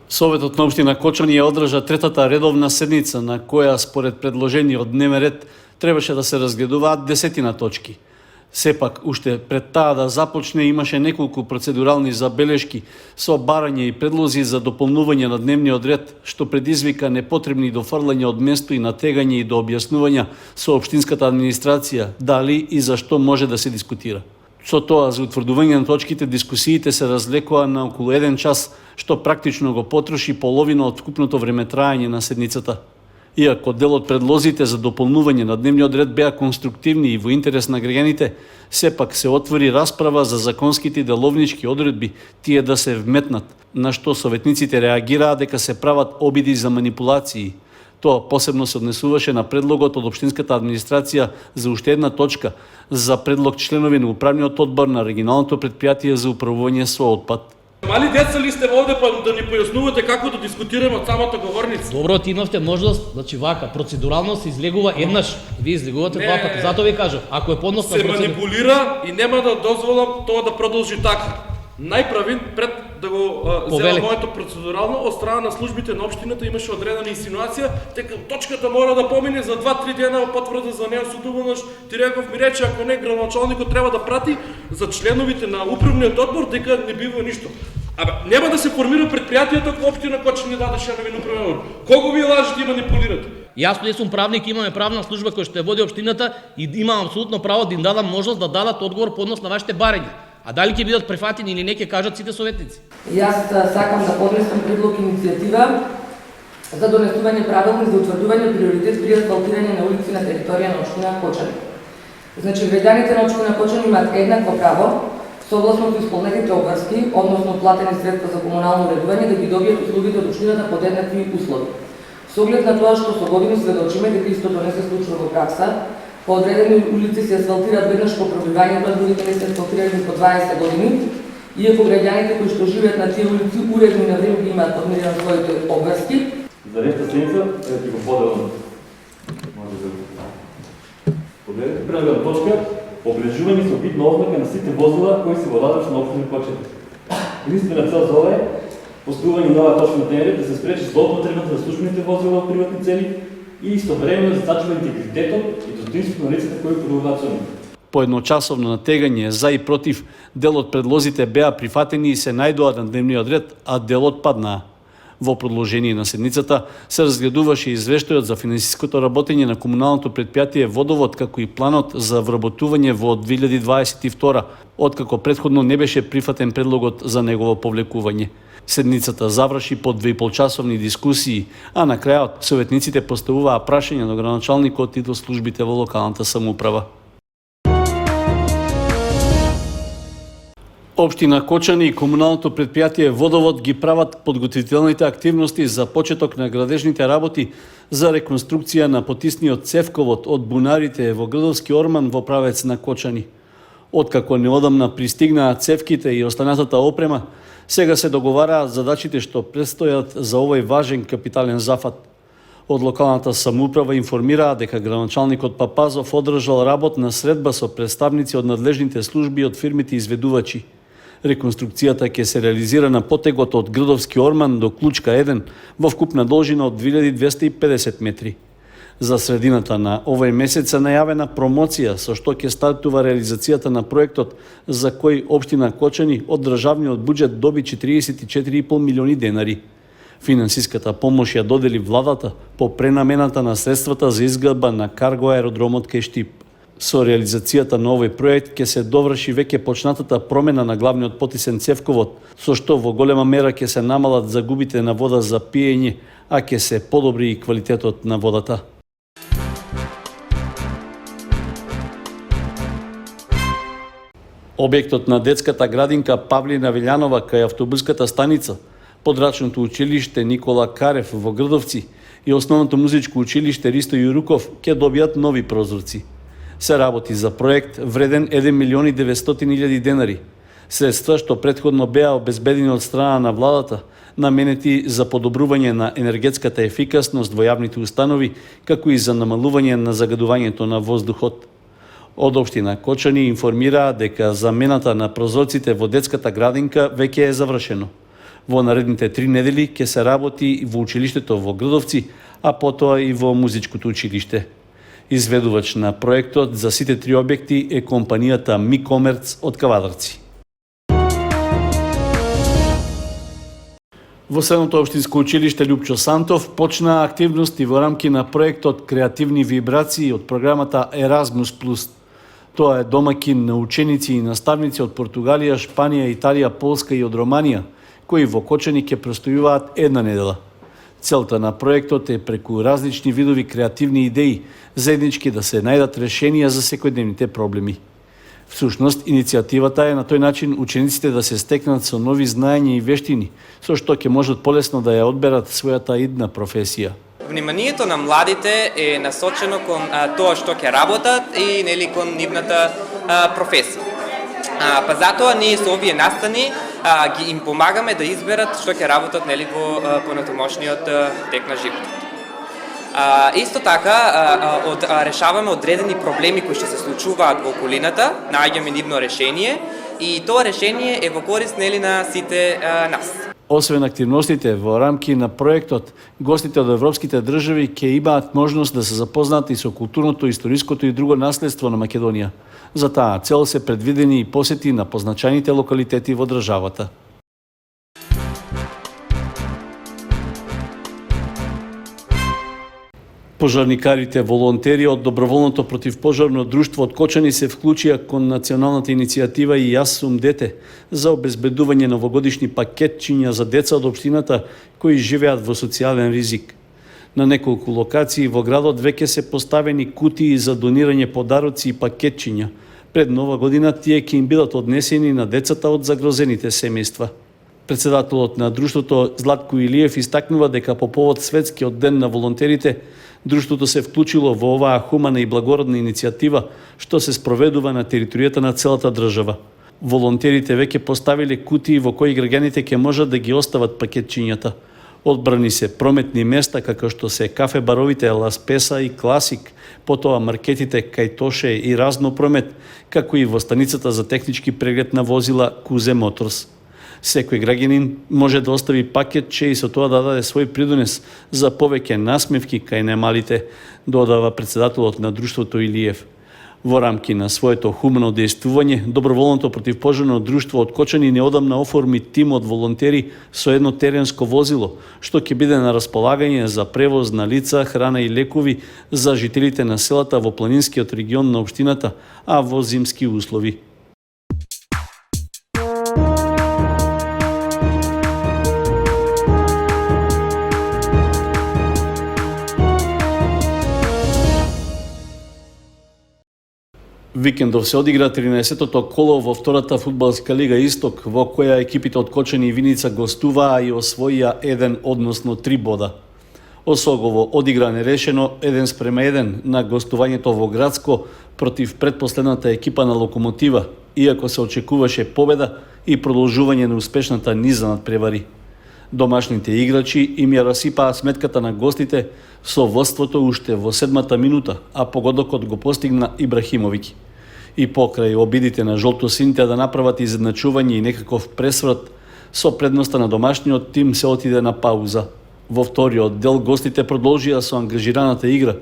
Советот на општина Кочани ја одржа третата редовна седница на која според предложениот дневен ред требаше да се разгледуваат 10 точки. Сепак, уште пред таа да започне имаше неколку процедурални забелешки со барање и предлози за дополнување на дневниот ред, што предизвика непотребни дофрлања од место и натегање и до објаснувања со општинската администрација дали и зашто може да се дискутира. Со тоа, за утврдување на точките, дискусиите се разлекоа на околу 1 час, што практично го потроши половина од вкупното време траење на седницата. Иако дел од предлозите за дополнување на дневниот ред беа конструктивни и во интерес на граѓаните, сепак се отвори расправа за законските и деловнички одредби тие да се вметнат, на што советниците реагираа дека се прават обиди за манипулации. Тоа посебно се однесуваше на предлогот од општинската администрација за уште една точка за предлог членови на управниот одбор на регионалното предпријатие за управување со отпад. Мали деца ли сте овде па да ни појаснувате како да дискутираме од самата говорница? Добро, ти имавте можност, значи вака, процедурално се излегува еднаш, вие излегувате два пати. Затоа ви кажав, ако е поднос на се манипулира и нема да дозволам тоа да продолжи така. Најправин пред да го зема моето процедурално од страна на службите на општината имаше одредена инсинуација дека точката мора да помине за 2-3 дена потврда за неосудуваност. Ти реков ми рече ако не градоначалникот треба да прати за членовите на управниот одбор дека не бива ништо. Абе, нема да се формира предпријатието ако општина Кочани даде членови на управниот одбор. Кого ви лажете и манипулирате? Јас не сум правник, имаме правна служба која ще води општината и имам апсолутно право да им дадам можност да дадат одговор по однос на вашите барања. А дали ќе бидат префатени или не ќе кажат сите советници? Јас сакам да поднесам предлог иницијатива за донесување правилник за утврдување приоритет при асфалтирање на улици на територија на општина Кочани. Значи, граѓаните на општина Кочани имаат еднакво право согласно со исполнетите обврски, односно платени средства за комунално уредување, да ги добијат услугите од општината под еднакви услови. Со оглед на тоа што со години сведочиме дека истото не се случува во пракса, по одредени улици се асфалтираат веднаш по пробивањето, а другите не се асфалтирани по 20 години, иако граѓаните кои што живеат на тие улици уредно и на време ги имаат подмирени своите обврски. За нешта седница, ти го поделам. Може да поделите. Прва точка, облежување со видна ознака на сите возила кои се во различна општина Кочани. Единствена цел за ова е поставување на нова точка на дневен ред да се спречи злоупотребата за службените возила во приватни цели и истовремено да зачува интегритетот и достоинството на лицата кои продолжуваат со нив. По едночасовно натегање за и против, дел од предлозите беа прифатени и се најдоа на дневниот ред, а делот паднаа. Во продолжение на седницата се разгледуваше извештајот за финансиското работење на комуналното предпријатие Водовод, како и планот за вработување во 2022, откако претходно не беше прифатен предлогот за негово повлекување. Седницата заврши по 2,5-часовни дискусии, а на крајот советниците поставуваа прашања до градоначалникот и до службите во локалната самоуправа. Општина Кочани и комуналното предпријатие Водовод ги прават подготвителните активности за почеток на градежните работи за реконструкција на потисниот цевковод од бунарите во Грдовски орман во правец на Кочани. Откако неодамна пристигнаа цевките и останатата опрема, сега се договараат задачите што предстојат за овој важен капитален зафат. Од локалната самоуправа информираа дека градоначалникот Папазов одржал работна средба со представници од надлежните служби од фирмите изведувачи. Реконструкцијата ќе се реализира на потегот од Грдовски орман до Клучка 1 во вкупна должина од 2250 метри. За средината на овој месец е најавена промоција со што ќе стартува реализацијата на проектот за кој општина Кочани од државниот буџет доби 44,5 милиони денари. Финансиската помош ја додели владата по пренамената на средствата за изградба на карго аеродромот кај Штип. Со реализацијата на овој проект ќе се доврши веќе почнатата промена на главниот потисен цевковод, со што во голема мера ќе се намалат загубите на вода за пиење, а ќе се подобри и квалитетот на водата. Објектот на детската градинка Павлина Вилјанова кај автобуската станица, подрачното училиште Никола Карев во Грдовци и основното музичко училиште Ристо Јуруков ќе добијат нови прозорци. Се работи за проект вреден 1.900.000 денари. Средства што претходно беа обезбедени од страна на владата, наменети за подобрување на енергетската ефикасност во јавните установи, како и за намалување на загадувањето на воздухот. Од општина Кочани информираа дека замената на прозорците во детската градинка веќе е завршено. Во наредните 3 недели ќе се работи и во училиштето во Грдовци, а потоа и во музичкото училиште. Изведувач на проектот за сите 3 објекти е компанијата Микомерц од Кавадарци. Во Средното општинско училиште Лјупчо Сантов почна активности во рамки на проектот Креативни вибрации од програмата Еразмус Плюс. Тоа е домаќин на ученици и наставници од Португалија, Шпанија, Италија, Полска и од Романија, кои во Кочани ќе престојуваат една недела. Целта на проектот е преку различни видови креативни идеи заеднички да се најдат решенија за секојдневните проблеми. Всушност, иницијативата е на тој начин учениците да се стекнат со нови знаења и вештини, со што ќе можат полесно да ја одберат својата идна професија. Вниманието на младите е насочено кон тоа што ќе работат и нели кон нивната професија. Па затоа ние со овие настани ги им помагаме да изберат што ќе работат нели во понатомошниот тек на животот. Исто така, решаваме одредени проблеми кои ќе се случуваат во околината, наоѓаме нивно решение и тоа решение е во корист нели на сите нас. Освен активностите во рамки на проектот, гостите од европските држави ќе имаат можност да се запознаат и со културното, историското и друго наследство на Македонија. За таа цел се предвидени и посети на позначајните локалитети во државата. Пожарникарите волонтери од Доброволното противпожарно друштво од Кочани се вклучија кон националната иницијатива И јас сум дете за обезбедување новогодишни пакетчиња за деца од општината кои живеат во социјален ризик. На неколку локации во градот веќе се поставени кутии за донирање подароци и пакетчиња. Пред Нова година тие ќе им бидат однесени на децата од загрозените семејства. Председателот на друштвото Златко Илиев истакнува дека по повод светскиот ден на волонтерите, друштвото се вклучило во оваа хумана и благородна иницијатива што се спроведува на територијата на целата држава. Волонтерите веќе поставиле кутии во кои граѓаните ќе можат да ги остават пакетчињата. Одбрани се прометни места како што се кафе баровите Лас Песа и Класик, потоа маркетите Кајтоше и Разно промет, како и во станицата за технички преглед на возила Кузе Моторс. Секој граѓанин може да остави пакетче и со тоа да даде свој придонес за повеќе насмевки кај немалите, додава председателот на друштвото Илиев. Во рамки на своето хумано дејствување, Доброволното противпожарно друштво од Кочани неодамна оформи тим од волонтери со едно теренско возило, што ќе биде на располагање за превоз на лица, храна и лекови за жителите на селата во планинскиот регион на општината, а во зимски услови. Викендов се одигра 13-тото коло во втората фудбалска лига Исток, во која екипите од Кочани и Виница гостуваа и освоија 1, односно 3 бода. Осогово одигра нерешено 1:1 на гостувањето во Градско против предпоследната екипа на Локомотива, иако се очекуваше победа и продолжување на успешната низа надпревари. Домашните играчи им ја расипаа сметката на гостите со водството уште во 7-та минута, а погодокот го постигна Ибрахимовиќ. И покрај обидите на жолтосините да направат изедначување и некаков пресврат, со предноста на домашниот тим се отиде на пауза. Во вториот дел гостите продолжија со ангажираната игра,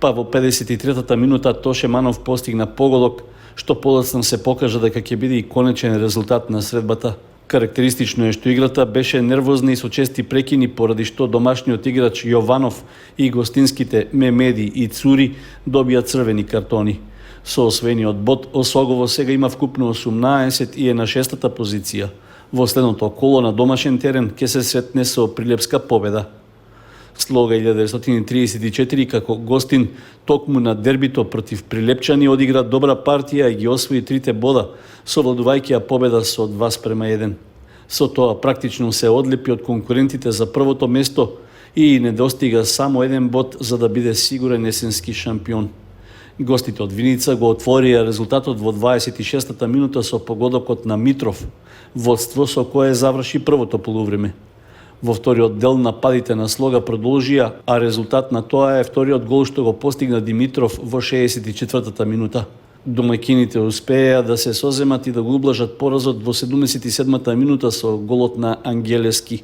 па во 53-та минута Тоше Манов постигна погодок, што подоцна се покажа дека ќе биде и конечен резултат на средбата. Карактеристично е што играта беше нервозна и со чести прекини, поради што домашниот играч Јованов и гостинските Мемеди и Цури добија црвени картони. Со освоениот бод, Осогово сега има вкупно 18 и е на 6-та позиција. Во следното коло на домашен терен ќе се сретне со Прилепска победа. Слога 1934 како гостин токму на дербито против Прилепчани одигра добра партија и ги освои 3 бода, совладувајќи ја победа со 2:1. Со тоа практично се одлепи од конкурентите за првото место и не достига само 1 бод за да биде сигурен есенски шампион. Гостите од Виница го отворија резултатот во 26-та минута со погодокот на Митров, водство со кое заврши првото полувреме. Во вториот дел нападите на Слога продолжија, а резултат на тоа е вториот гол што го постигна Димитров во 64-та минута. Домаќините успеа да се соземат и да го ублажат поразот во 77-та минута со голот на Ангелески.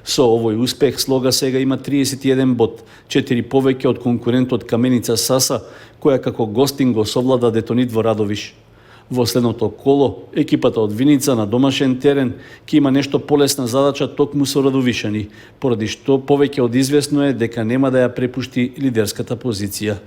Со овој успех Слога сега има 31 бод, 4 повеќе од конкурентот Каменица Саса, која како гостин го совлада Детонит во Радовиш. Во следното коло, екипата од Виница на домашен терен ќе има нешто полесна задача токму со Радовишани, поради што повеќе од известно е дека нема да ја препушти лидерската позиција.